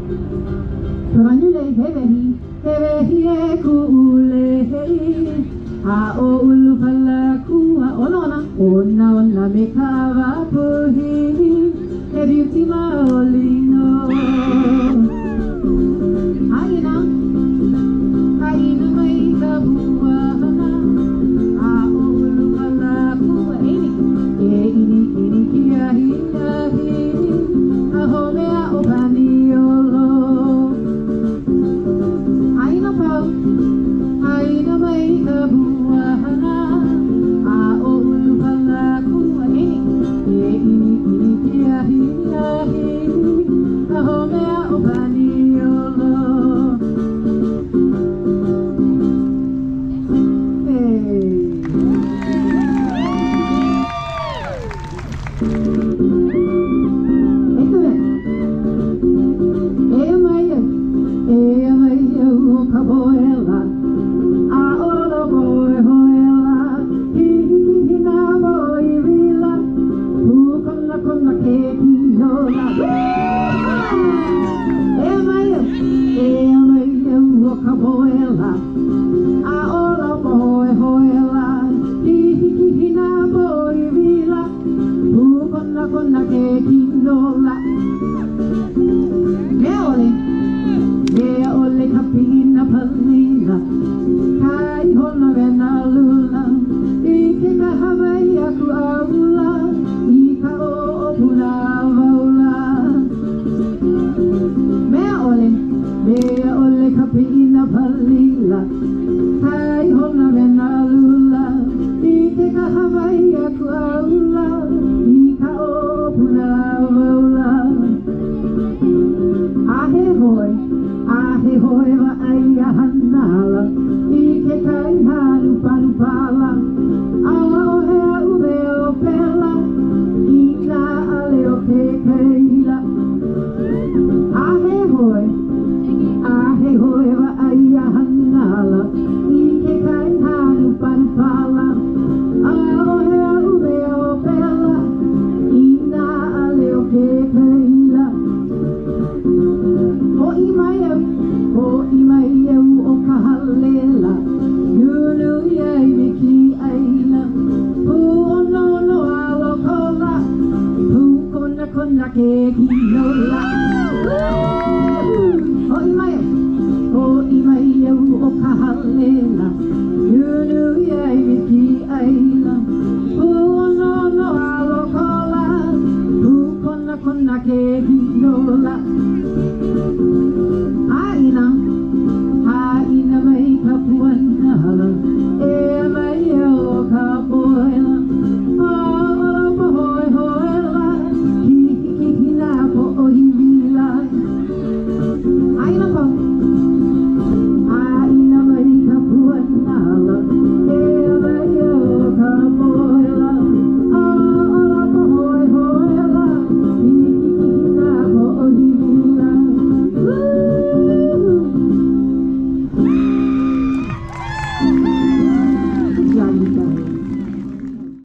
Ranule hevehi, hevehi e kuule hei. A o ulu pala kua ona ona ona me kawa puhi. He beauty maolino. Haina, haina mai ka buana. A o ulu pala kua ini, e ini kia hina hi. A homea o paniolo. Haina pau, haina mai ka buana. A o ulu pala kua ini, e ini kia hina hi. A homea o paniolo. Ahe hoi